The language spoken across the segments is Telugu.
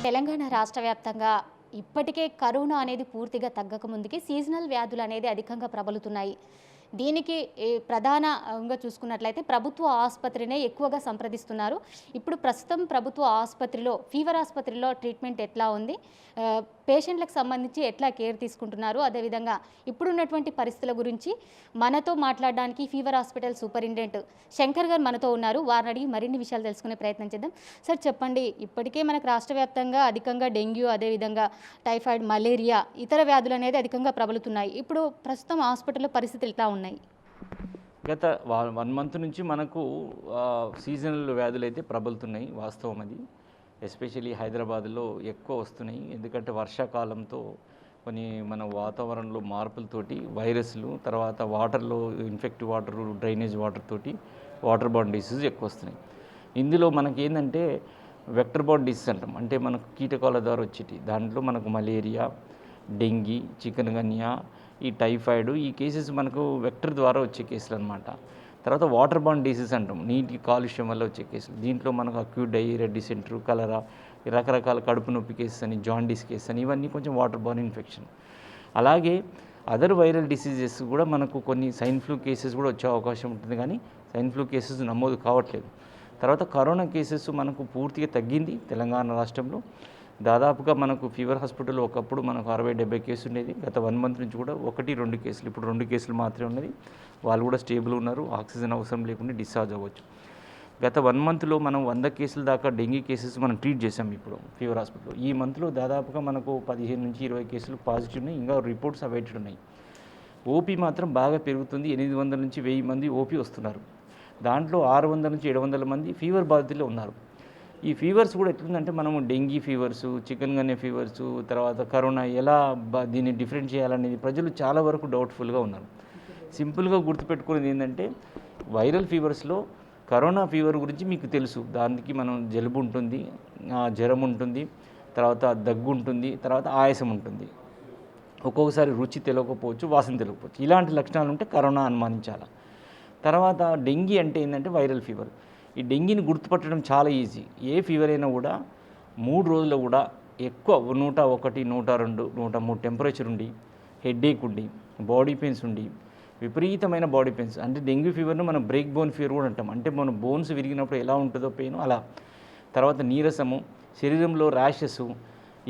తెలంగాణ రాష్ట్ర వ్యాప్తంగా ఇప్పటికే కరోనా అనేది పూర్తిగా తగ్గక ముందుకి సీజనల్ వ్యాధులు అనేది అధికంగా ప్రబలుతున్నాయి. దీనికి ప్రధానంగా చూసుకున్నట్లయితే ప్రభుత్వ ఆసుపత్రినే ఎక్కువగా సంప్రదిస్తున్నారు. ఇప్పుడు ప్రస్తుతం ప్రభుత్వ ఆసుపత్రిలో ఫీవర్ ఆసుపత్రిలో ట్రీట్మెంట్ ఎట్లా ఉంది, పేషెంట్లకు సంబంధించి ఎట్లా కేర్ తీసుకుంటున్నారు, అదేవిధంగా ఇప్పుడున్నటువంటి పరిస్థితుల గురించి మనతో మాట్లాడడానికి ఫీవర్ హాస్పిటల్ సూపరింటెండెంట్ శంకర్ గారు మనతో ఉన్నారు. వారిని అడిగి మరిన్ని విషయాలు తెలుసుకునే ప్రయత్నం చేద్దాం. సార్ చెప్పండి, ఇప్పటికే మనకు రాష్ట్ర వ్యాప్తంగా అధికంగా డెంగ్యూ, అదేవిధంగా టైఫాయిడ్, మలేరియా ఇతర వ్యాధులు అనేది అధికంగా ప్రబలుతున్నాయి. ఇప్పుడు ప్రస్తుతం హాస్పిటల్లో పరిస్థితులు ఎట్లా ఉన్నాయి? గత 1 మంత్ నుంచి మనకు సీజనల్ వ్యాధులు అయితే ప్రబలుతున్నాయి. వాస్తవం అది. ఎస్పెషల్లీ హైదరాబాద్లో ఎక్కువ వస్తున్నాయి. ఎందుకంటే వర్షాకాలంతో కొన్ని మన వాతావరణంలో మార్పులతోటి వైరస్లు, తర్వాత వాటర్లో ఇన్ఫెక్టివ్ వాటర్, డ్రైనేజ్ వాటర్ తోటి వాటర్ బార్న్ డిసీజ్ ఎక్కువ వస్తున్నాయి. ఇందులో మనకి ఏంటంటే వెక్టర్ బార్న్ డిసీజ్ అంటాం. అంటే మనకు కీటకాల ద్వారా వచ్చేటి. దాంట్లో మనకు మలేరియా, డెంగీ, చికెన్ గన్యా, ఈ టైఫాయిడ్, ఈ కేసెస్ మనకు వెక్టర్ ద్వారా వచ్చే కేసులు అనమాట. తర్వాత వాటర్ బార్న్ డిసీజ్ అంటాం, నీటి కాలుష్యం వల్ల వచ్చే కేసులు. దీంట్లో మనకు అక్యూట్ డయేరియా, డిసెంటర్, కలరా, రకరకాల కడుపు నొప్పి కేసెస్ అని, జాండీస్ కేసెస్ అని, ఇవన్నీ కొంచెం వాటర్ బార్న్ ఇన్ఫెక్షన్. అలాగే అదర్ వైరల్ డిసీజెస్ కూడా మనకు కొన్ని సైన్ ఫ్లూ కేసెస్ కూడా వచ్చే అవకాశం ఉంటుంది, కానీ సైన్ ఫ్లూ కేసెస్ నమోదు కావట్లేదు. తర్వాత కరోనా కేసెస్ మనకు పూర్తిగా తగ్గింది తెలంగాణ రాష్ట్రంలో. దాదాపుగా మనకు ఫీవర్ హాస్పిటల్లో ఒకప్పుడు మనకు 60-70 కేసులు ఉండేది. గత 1 మంత్ నుంచి కూడా 1-2 కేసులు, ఇప్పుడు 2 కేసులు మాత్రమే ఉన్నది. వాళ్ళు కూడా స్టేబుల్ ఉన్నారు, ఆక్సిజన్ అవసరం లేకుండా డిశ్చార్జ్ అవ్వచ్చు. గత 1 మంత్లో మనం 100 కేసుల దాకా డెంగీ కేసెస్ మనం ట్రీట్ చేసాం ఇప్పుడు ఫీవర్ హాస్పిటల్లో. ఈ మంత్లో దాదాపుగా మనకు 15-20 కేసులు పాజిటివ్ ఉన్నాయి, ఇంకా రిపోర్ట్స్ అవైటెడ్ ఉన్నాయి. ఓపీ మాత్రం బాగా పెరుగుతుంది. 800 నుంచి 1000 మంది ఓపీ వస్తున్నారు. దాంట్లో 600 నుంచి 700 మంది ఫీవర్ బాధితులే ఉన్నారు. ఈ ఫీవర్స్ కూడా ఎట్లుందంటే మనము డెంగీ ఫీవర్సు, చికెన్ గన్యా ఫీవర్సు, తర్వాత కరోనా ఎలా దీన్ని డిఫరెంట్ చేయాలనేది ప్రజలు చాలా వరకు డౌట్ఫుల్గా ఉన్నారు. సింపుల్గా గుర్తుపెట్టుకునేది ఏంటంటే వైరల్ ఫీవర్స్లో కరోనా ఫీవర్ గురించి మీకు తెలుసు. దానికి మనం జలుబు ఉంటుంది, జ్వరం ఉంటుంది, తర్వాత దగ్గు ఉంటుంది, తర్వాత ఆయాసం ఉంటుంది. ఒక్కొక్కసారి రుచి తెలియకపోవచ్చు, వాసన తెలియకపోవచ్చు. ఇలాంటి లక్షణాలు ఉంటే కరోనా అనుమానించాలి. తర్వాత డెంగీ అంటే ఏంటంటే వైరల్ ఫీవర్. ఈ డెంగీని గుర్తుపట్టడం చాలా ఈజీ. ఏ ఫీవర్ అయినా కూడా 3 రోజుల్లో కూడా ఎక్కువ 101, 102, 103 టెంపరేచర్ ఉండి, హెడ్ఏక్ ఉండి, బాడీ పెయిన్స్ ఉండి, విపరీతమైన బాడీ పెయిన్స్. అంటే డెంగ్యూ ఫీవర్ను మనం బ్రేక్ బోన్ ఫీవర్ కూడా అంటాం. అంటే మన బోన్స్ విరిగినప్పుడు ఎలా ఉంటుందో పెయిన్ అలా. తర్వాత నీరసము, శరీరంలో ర్యాషెస్,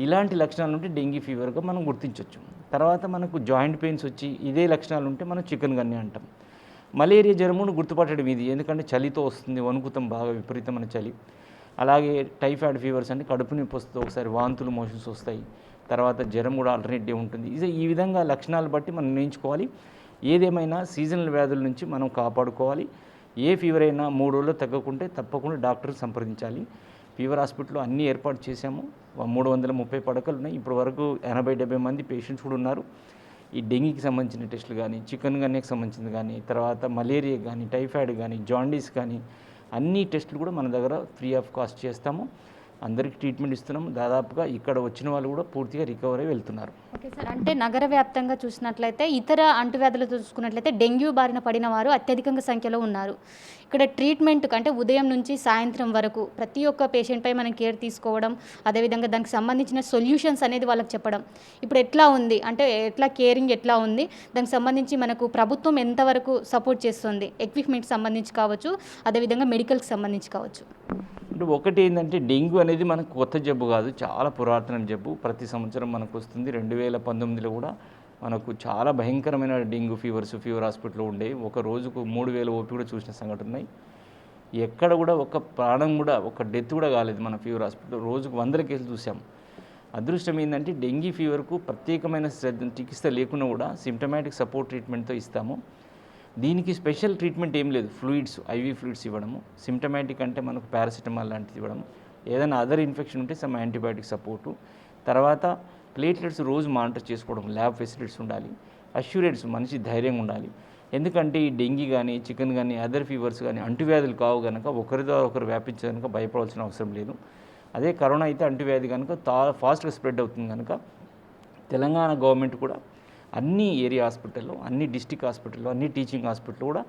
ఇలాంటి లక్షణాలు ఉంటే డెంగీ ఫీవర్గా మనం గుర్తించవచ్చు. తర్వాత మనకు జాయింట్ పెయిన్స్ వచ్చి ఇదే లక్షణాలు ఉంటే మనం చికెన్ గన్యా అంటాం. మలేరియా జ్వరమును గుర్తుపట్టడం ఇది, ఎందుకంటే చలితో వస్తుంది, వణుకుతాం బాగా, విపరీతమైన చలి. అలాగే టైఫాయిడ్ ఫీవర్స్ అంటే కడుపు నొప్పి వస్తుంది, ఒకసారి వాంతులు, మోషన్స్ వస్తాయి. తర్వాత జ్వరం కూడా ఆల్టర్నేట్ డే ఉంటుంది. ఈ విధంగా లక్షణాలు బట్టి మనం నిర్ణయించుకోవాలి. ఏదేమైనా సీజనల్ వ్యాధుల నుంచి మనం కాపాడుకోవాలి. ఏ ఫీవర్ అయినా 3 రోజుల్లో తగ్గకుంటే తప్పకుండా డాక్టర్ని సంప్రదించాలి. ఫీవర్ హాస్పిటల్లో అన్నీ ఏర్పాటు చేశాము. 330 పడకలు ఉన్నాయి. ఇప్పటి వరకు 80-70 మంది పేషెంట్స్ కూడా ఉన్నారు. ఈ డెంగీకి సంబంధించిన టెస్టులు కానీ, చికెన్ గన్యాకి సంబంధించింది కానీ, తర్వాత మలేరియా కానీ, టైఫాయిడ్ కానీ, జాండీస్ కానీ, అన్ని టెస్టులు కూడా మన దగ్గర ఫ్రీ ఆఫ్ కాస్ట్ చేస్తాము. అందరికీ ట్రీట్మెంట్ ఇస్తున్నాము. దాదాపుగా ఇక్కడ వచ్చిన వాళ్ళు కూడా పూర్తిగా రికవర్ అయి వెళ్తున్నారు. ఓకే సార్, అంటే నగర వ్యాప్తంగా చూసినట్లయితే ఇతర అంటువ్యాధులు చూసుకున్నట్లయితే డెంగ్యూ బారిన పడిన వారు అత్యధికంగా సంఖ్యలో ఉన్నారు. ఇక్కడ ట్రీట్మెంట్ అంటే ఉదయం నుంచి సాయంత్రం వరకు ప్రతి ఒక్క పేషెంట్పై మనం కేర్ తీసుకోవడం, అదేవిధంగా దానికి సంబంధించిన సొల్యూషన్స్ అనేది వాళ్ళకి చెప్పడం ఇప్పుడు ఎట్లా ఉంది, అంటే ఎట్లా కేరింగ్ ఎట్లా ఉంది, దానికి సంబంధించి మనకు ప్రభుత్వం ఎంతవరకు సపోర్ట్ చేస్తుంది, ఎక్విప్మెంట్ సంబంధించి కావచ్చు, అదేవిధంగా మెడికల్కి సంబంధించి కావచ్చు. అంటే ఒకటి ఏంటంటే డెంగ్యూ అనేది మనకు కొత్త జబ్బు కాదు, చాలా పురాతన జబ్బు. ప్రతి సంవత్సరం మనకు వస్తుంది. 2019లో కూడా మనకు చాలా భయంకరమైన డెంగ్యూ ఫీవర్ హాస్పిటల్లో ఉండేవి. ఒక రోజుకు 3000 ఓపీ కూడా చూసిన సంఘటన ఉన్నాయి. ఎక్కడ కూడా ఒక ప్రాణం కూడా, ఒక డెత్ కూడా కాలేదు మన ఫీవర్ హాస్పిటల్లో. రోజుకు 100 కేసులు చూసాం. అదృష్టం ఏంటంటే డెంగీ ఫీవర్కు ప్రత్యేకమైన చికిత్స లేకుండా కూడా సిమ్టమాటిక్ సపోర్ట్ ట్రీట్మెంట్తో ఇస్తాము. దీనికి స్పెషల్ ట్రీట్మెంట్ ఏం లేదు. ఫ్లూయిడ్స్, ఐవీ ఫ్లూయిడ్స్ ఇవ్వడము, సిమ్టమాటిక్ అంటే మనకు పారాసిటమాల్ లాంటిది ఇవ్వడం, ఏదైనా అదర్ ఇన్ఫెక్షన్ ఉంటే సమ్ యాంటీబయాటిక్ సపోర్టు, తర్వాత ప్లేట్లెట్స్ రోజు మానిటర్ చేసుకోవడం, ల్యాబ్ ఫెసిలిటీస్ ఉండాలి, అష్యూరెన్స్, మనిషి ధైర్యంగా ఉండాలి. ఎందుకంటే ఈ డెంగీ కానీ, చికెన్ కానీ, అదర్ ఫీవర్స్ కానీ అంటువ్యాధులు కావు కనుక ఒకరి ద్వారా ఒకరు వ్యాపించే కనుక భయపడాల్సిన అవసరం లేదు. అదే కరోనా అయితే అంటువ్యాధి కనుక ఫాస్ట్గా స్ప్రెడ్ అవుతుంది కనుక తెలంగాణ గవర్నమెంట్ కూడా అన్ని ఏరియా హాస్పిటల్లో, అన్ని డిస్టిక్ హాస్పిటల్లో, అన్ని టీచింగ్ హాస్పిటల్లో కూడా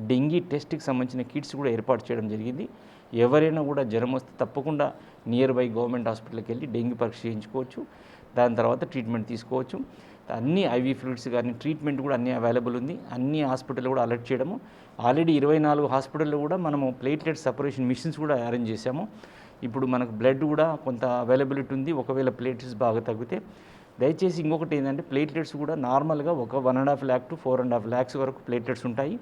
డెంగీ టెస్ట్కి సంబంధించిన కిట్స్ కూడా ఏర్పాటు చేయడం జరిగింది. ఎవరైనా కూడా జ్వరం వస్తే తప్పకుండా నియర్ బై గవర్నమెంట్ హాస్పిటల్కి వెళ్ళి డెంగీ పరీక్ష చేయించుకోవచ్చు. దాని తర్వాత ట్రీట్మెంట్ తీసుకోవచ్చు. అన్ని ఐవీ ఫ్లూయిడ్స్ కానీ ట్రీట్మెంట్ కూడా అన్నీ అవైలబుల్ ఉంది. అన్ని హాస్పిటల్ కూడా అలర్ట్ చేయడము. ఆల్రెడీ 24 హాస్పిటల్లో కూడా మనము ప్లేట్లెట్ సపరేషన్ మిషన్స్ కూడా అరేంజ్ చేశాము. ఇప్పుడు మనకు బ్లడ్ కూడా కొంత అవైలబిలిటీ ఉంది. ఒకవేళ ప్లేట్లెట్స్ బాగా తగ్గితే దయచేసి ఇంకొకటి ఏంటంటే ప్లేట్లెట్స్ కూడా నార్మల్గా ఒక 1.5 lakh to 4.5 lakhs వరకు ప్లేట్లెట్స్ ఉంటాయి.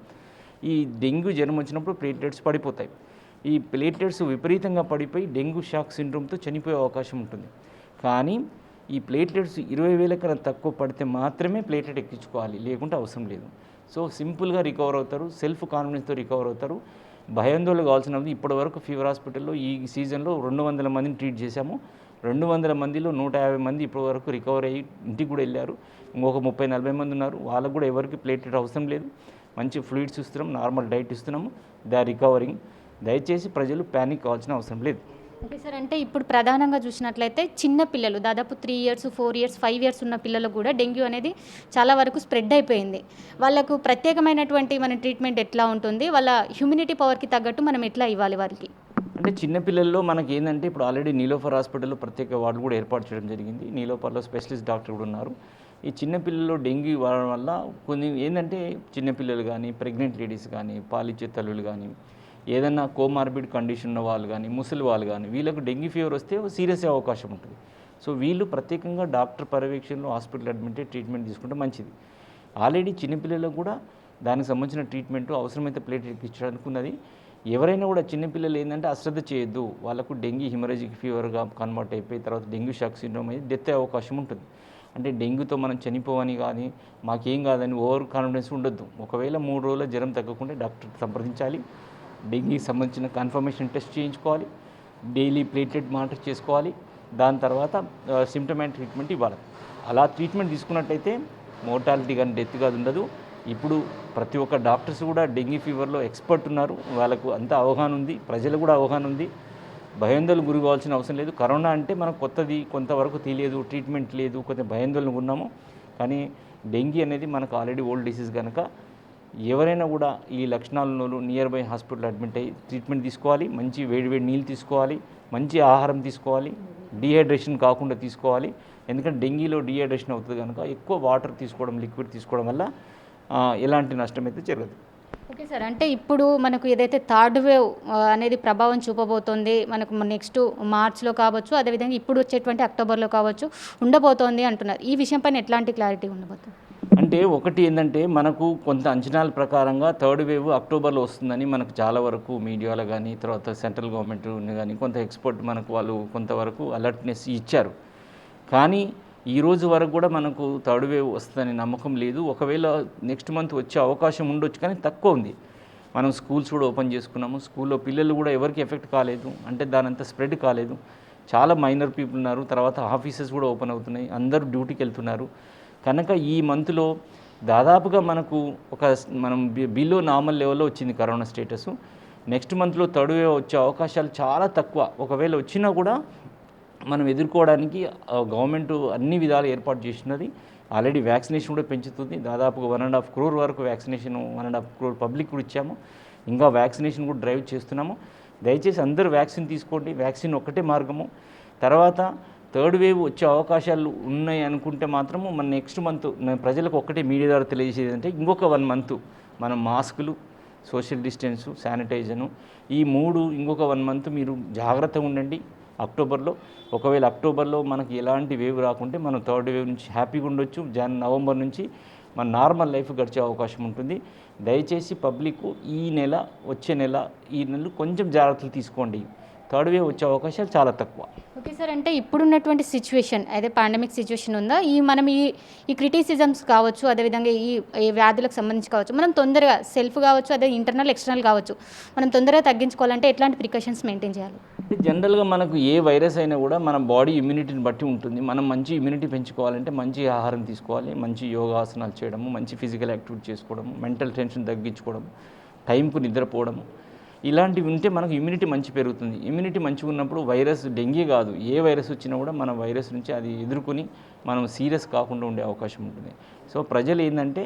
ఈ డెంగ్యూ జ్వరం వచ్చినప్పుడు ప్లేట్లెట్స్ పడిపోతాయి. ఈ ప్లేట్లెట్స్ విపరీతంగా పడిపోయి డెంగ్యూ షాక్ సిండ్రోమ్తో చనిపోయే అవకాశం ఉంటుంది. కానీ ఈ ప్లేట్లెట్స్ 20,000 కన్నా తక్కువ పడితే మాత్రమే ప్లేట్లెట్ ఎక్కించుకోవాలి, లేకుంటే అవసరం లేదు. సో సింపుల్గా రికవర్ అవుతారు, సెల్ఫ్ కాన్ఫిడెన్స్తో రికవర్ అవుతారు. భయాందోళన కావాల్సినది ఇప్పటివరకు ఫీవర్ హాస్పిటల్లో ఈ సీజన్లో 200 మందిని ట్రీట్ చేశాము. 200 మందిలో 150 మంది ఇప్పటివరకు రికవర్ అయ్యి ఇంటికి కూడా వెళ్ళారు. ఇంకొక 30-40 మంది ఉన్నారు. వాళ్ళకు కూడా ఎవరికి ప్లేట్లెట్ అవసరం లేదు. మంచి ఫ్లూయిడ్స్ ఇస్తున్నాం, నార్మల్ డైట్ ఇస్తున్నాము. They are recovering. దయచేసి ప్రజలు ప్యానిక్ కావాల్సిన అవసరం లేదు. ఓకే సార్, అంటే ఇప్పుడు ప్రధానంగా చూసినట్లయితే చిన్న పిల్లలు దాదాపు 3 years 4 years 5 years ఉన్న పిల్లలకు కూడా డెంగ్యూ అనేది చాలా వరకు స్ప్రెడ్ అయిపోయింది. వాళ్ళకు ప్రత్యేకమైనటువంటి మన ట్రీట్మెంట్ ఎట్లా ఉంటుంది, వాళ్ళ హ్యూమినిటీ పవర్కి తగ్గట్టు మనం ఎట్లా ఇవ్వాలి వారికి? అంటే చిన్నపిల్లల్లో మనకి ఏంటంటే ఇప్పుడు ఆల్రెడీ నీలోఫర్ హాస్పిటల్లో ప్రత్యేక వార్డు కూడా ఏర్పాటు చేయడం జరిగింది. నీలోఫర్లో స్పెషలిస్ట్ డాక్టర్ కూడా ఉన్నారు. ఈ చిన్నపిల్లల్లో డెంగ్యూ వాడడం వల్ల కొన్ని ఏంటంటే చిన్నపిల్లలు కానీ ప్రెగ్నెంట్ లేడీస్ కానీ పాలిచ్చే తల్లులు కానీ ఏదైనా కోమార్బిడ్ కండిషన్ ఉన్న వాళ్ళు కానీ ముసలి వాళ్ళు కానీ వీళ్ళకు డెంగ్యూ ఫీవర్ వస్తే సీరియస్ అయ్యే అవకాశం ఉంటుంది. సో వీళ్ళు ప్రత్యేకంగా డాక్టర్ పర్యవేక్షణలో హాస్పిటల్ అడ్మిట్ ట్రీట్మెంట్ తీసుకుంటే మంచిది. ఆల్రెడీ చిన్నపిల్లలకు కూడా దానికి సంబంధించిన ట్రీట్మెంట్ అవసరమైతే ప్లేట్ ఎక్కించడానికి ఉన్నది. ఎవరైనా కూడా చిన్నపిల్లలు ఏంటంటే అశ్రద్ధ చేయొద్దు. వాళ్ళకు డెంగ్యూ హిమరేజిక్ ఫీవర్గా కన్వర్ట్ అయిపోయి తర్వాత డెంగ్యూ షాక్ సిండ్రోమ్ అయ్యి డెత్ అయ్యే అవకాశం ఉంటుంది. అంటే డెంగ్యూతో మనం చనిపోవని కానీ మాకేం కాదని ఓవర్ కాన్ఫిడెన్స్ ఉండొద్దు. ఒకవేళ 3 రోజుల జ్వరం తగ్గకుంటే డాక్టర్ సంప్రదించాలి. డెంగీకి సంబంధించిన కన్ఫర్మేషన్ టెస్ట్ చేయించుకోవాలి. డైలీ ప్లేట్లెట్ మానిటర్ చేసుకోవాలి. దాని తర్వాత సిమ్టమాటిక్ ట్రీట్మెంట్ ఇవ్వాలి. అలా ట్రీట్మెంట్ తీసుకున్నట్టయితే మోర్టాలిటీ కానీ డెత్ కాదు ఉండదు. ఇప్పుడు ప్రతి ఒక్క డాక్టర్స్ కూడా డెంగీ ఫీవర్లో ఎక్స్పర్ట్ ఉన్నారు. వాళ్ళకు అంత అవగాహన ఉంది, ప్రజలు కూడా అవగాహన ఉంది. భయాందోళనకు గురి కావాల్సిన అవసరం లేదు. కరోనా అంటే మనకు కొత్తది, కొంతవరకు తెలియదు, ట్రీట్మెంట్ లేదు, కొంచెం భయాందోళనకు ఉన్నాము. కానీ డెంగీ అనేది మనకు ఆల్రెడీ ఓల్డ్ డిసీజ్ కనుక ఎవరైనా కూడా ఈ లక్షణాలను నియర్ బై హాస్పిటల్ అడ్మిట్ అయ్యి ట్రీట్మెంట్ తీసుకోవాలి. మంచి వేడి నీళ్ళు తీసుకోవాలి, మంచి ఆహారం తీసుకోవాలి, డీహైడ్రేషన్ కాకుండా తీసుకోవాలి. ఎందుకంటే డెంగీలో డీహైడ్రేషన్ అవుతుంది కనుక ఎక్కువ వాటర్ తీసుకోవడం, లిక్విడ్ తీసుకోవడం వల్ల ఎలాంటి నష్టం అయితే జరగదు. ఓకే సార్, అంటే ఇప్పుడు మనకు ఏదైతే థర్డ్ వేవ్ అనేది ప్రభావం చూపబోతోంది మనకు నెక్స్ట్ మార్చ్లో కావచ్చు, అదేవిధంగా ఇప్పుడు వచ్చేటువంటి అక్టోబర్లో కావచ్చు ఉండబోతోంది అంటున్నారు. ఈ విషయం పైన ఎట్లాంటి క్లారిటీ ఉండబోతుంది? అంటే ఒకటి ఏంటంటే మనకు కొంత అంచనాల ప్రకారంగా థర్డ్ వేవ్ అక్టోబర్లో వస్తుందని మనకు చాలా వరకు మీడియాలో కానీ తర్వాత సెంట్రల్ గవర్నమెంట్ కానీ కొంత ఎక్స్పర్ట్ మనకు వాళ్ళు కొంతవరకు అలర్ట్నెస్ ఇచ్చారు. కానీ ఈ రోజు వరకు కూడా మనకు థర్డ్ వేవ్ వస్తుందని నమ్మకం లేదు. ఒకవేళ నెక్స్ట్ మంత్ వచ్చే అవకాశం ఉండొచ్చు, కానీ తక్కువ ఉంది. మనం స్కూల్స్ కూడా ఓపెన్ చేసుకున్నాము. స్కూల్లో పిల్లలు కూడా ఎవరికి ఎఫెక్ట్ కాలేదు, అంటే దానంతా స్ప్రెడ్ కాలేదు. చాలా మైనర్ పీపుల్ ఉన్నారు. తర్వాత ఆఫీసెస్ కూడా ఓపెన్ అవుతున్నాయి, అందరూ డ్యూటీకి వెళ్తున్నారు. కనుక ఈ మంత్లో దాదాపుగా మనకు మనం బిలో నార్మల్ లెవెల్లో వచ్చింది కరోనా స్టేటస్. నెక్స్ట్ మంత్లో థర్డ్ వేవ్ వచ్చే అవకాశాలు చాలా తక్కువ. ఒకవేళ వచ్చినా కూడా మనం ఎదుర్కోవడానికి గవర్నమెంట్ అన్ని విధాలు ఏర్పాటు చేసినది. ఆల్రెడీ వ్యాక్సినేషన్ కూడా పెంచుతుంది. దాదాపుగా 1.5 crore వరకు వ్యాక్సినేషన్ 1.5 crore పబ్లిక్ కూడా ఇచ్చాము. ఇంకా వ్యాక్సినేషన్ కూడా డ్రైవ్ చేస్తున్నాము. దయచేసి అందరూ వ్యాక్సిన్ తీసుకోండి. వ్యాక్సిన్ ఒక్కటే మార్గము. తర్వాత థర్డ్ వేవ్ వచ్చే అవకాశాలు ఉన్నాయి అనుకుంటే మాత్రము మన నెక్స్ట్ మంత్ ప్రజలకు ఒక్కటే మీడియా ద్వారా తెలియజేసేది అంటే ఇంకొక 1 month మనం మాస్కులు, సోషల్ డిస్టెన్సు, శానిటైజను ఈ 3 ఇంకొక 1 month మీరు జాగ్రత్తగా ఉండండి. అక్టోబర్లో ఒకవేళ అక్టోబర్లో మనకి ఎలాంటి వేవ్ రాకుంటే మనం థర్డ్ వేవ్ నుంచి హ్యాపీగా ఉండొచ్చు. నవంబర్ నుంచి మన నార్మల్ లైఫ్ గడిచే అవకాశం ఉంటుంది. దయచేసి పబ్లిక్ ఈ నెల వచ్చే నెల ఈ నెలలు కొంచెం జాగ్రత్తలు తీసుకోండి. థర్డ్ వేవ్ వచ్చే అవకాశాలు చాలా తక్కువ. ఓకే సార్, అంటే ఇప్పుడున్నటువంటి సిచ్యువేషన్ అయితే పాండమిక్ సిచ్యువేషన్ ఉందా, మనం ఈ క్రిటిసిజమ్స్ కావచ్చు, అదేవిధంగా ఈ వ్యాధులకు సంబంధించి కావచ్చు, మనం తొందరగా సెల్ఫ్ కావచ్చు, అదే ఇంటర్నల్ ఎక్స్టర్నల్ కావచ్చు, మనం తొందరగా తగ్గించుకోవాలంటే ఎట్లాంటి ప్రికాషన్స్ మెయింటైన్ చేయాలి? జనరల్గా మనకు ఏ వైరస్ అయినా కూడా మన బాడీ ఇమ్యూనిటీని బట్టి ఉంటుంది. మనం మంచి ఇమ్యూనిటీ పెంచుకోవాలంటే మంచి ఆహారం తీసుకోవాలి, మంచి యోగాసనాలు చేయడము, మంచి ఫిజికల్ యాక్టివిటీ చేసుకోవడము, మెంటల్ టెన్షన్ తగ్గించుకోవడము, టైంకు నిద్రపోవడము, ఇలాంటివి ఉంటే మనకు ఇమ్యూనిటీ మంచి పెరుగుతుంది. ఇమ్యూనిటీ మంచిగా ఉన్నప్పుడు వైరస్ డెంగీ కాదు ఏ వైరస్ వచ్చినా కూడా మన వైరస్ నుంచి అది ఎదుర్కొని మనం సీరియస్ కాకుండా ఉండే అవకాశం ఉంటుంది. సో ప్రజలు ఏంటంటే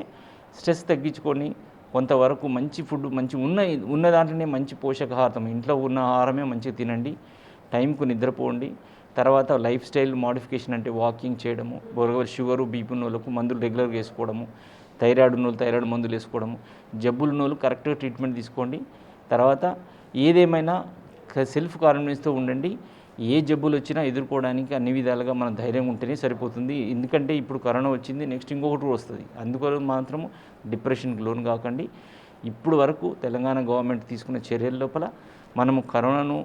స్ట్రెస్ తగ్గించుకొని కొంతవరకు మంచి ఫుడ్ మంచి ఉన్న దాంట్లోనే మంచి పోషకాహారం, ఇంట్లో ఉన్న ఆహారమే మంచిగా తినండి, టైంకు నిద్రపోండి. తర్వాత లైఫ్ స్టైల్ మోడిఫికేషన్ అంటే వాకింగ్ చేయడము, షుగరు బీపీ ఉన్న వాళ్ళకు మందులు రెగ్యులర్గా వేసుకోవడము, థైరాయిడ్ ఉన్న వాళ్ళు థైరాయిడ్ మందులు వేసుకోవడము, జబ్బులు ఉన్న వాళ్ళు కరెక్ట్గా ట్రీట్మెంట్ తీసుకోండి. తర్వాత ఏదేమైనా సెల్ఫ్ కాన్ఫిడెన్స్తో ఉండండి. ఏ జబ్బులు వచ్చినా ఎదుర్కోవడానికి అన్ని విధాలుగా మన ధైర్యం ఉంటేనే సరిపోతుంది. ఎందుకంటే ఇప్పుడు కరోనా వచ్చింది, నెక్స్ట్ ఇంకొకటి వస్తుంది. అందువల్ల మాత్రం డిప్రెషన్కి లోన్ కాకండి. ఇప్పుడు వరకు తెలంగాణ గవర్నమెంట్ తీసుకున్న చర్యల లోపల మనము కరోనాను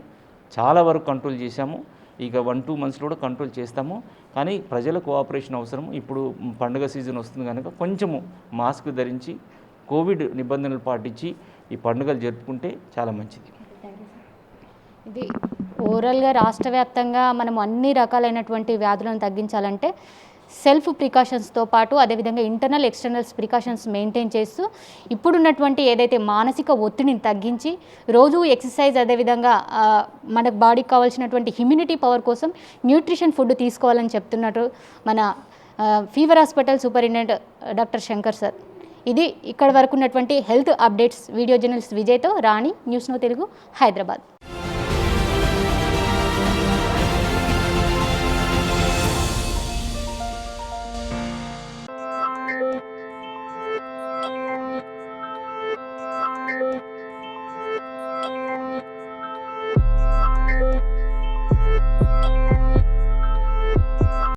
చాలా వరకు కంట్రోల్ చేశాము. ఇక 1-2 మంత్స్లో కూడా కంట్రోల్ చేస్తాము. కానీ ప్రజల కోఆపరేషన్ అవసరం. ఇప్పుడు పండుగ సీజన్ వస్తుంది కనుక కొంచెము మాస్క్ ధరించి కోవిడ్ నిబంధనలు పాటించి ఈ పండుగలు జరుపుకుంటే చాలా మంచిది. ఇది ఓవరాల్గా రాష్ట్ర వ్యాప్తంగా మనం అన్ని రకాలైనటువంటి వ్యాధులను తగ్గించాలంటే సెల్ఫ్ ప్రికాషన్స్తో పాటు అదేవిధంగా ఇంటర్నల్ ఎక్స్టర్నల్స్ ప్రికాషన్స్ మెయింటైన్ చేస్తూ ఇప్పుడున్నటువంటి ఏదైతే మానసిక ఒత్తిడిని తగ్గించి రోజు ఎక్సర్సైజ్ అదేవిధంగా మన బాడీకి కావాల్సినటువంటి ఇమ్యూనిటీ పవర్ కోసం న్యూట్రిషన్ ఫుడ్ తీసుకోవాలని చెప్తున్నట్టు మన fever hospital superintendent doctor Shankar sir. ఇది ఇక్కడ వరకు ఉన్నటువంటి హెల్త్ అప్డేట్స్. వీడియో జర్నలిస్ట్ విజయ్తో రాణి, న్యూస్ నో తెలుగు, హైదరాబాద్.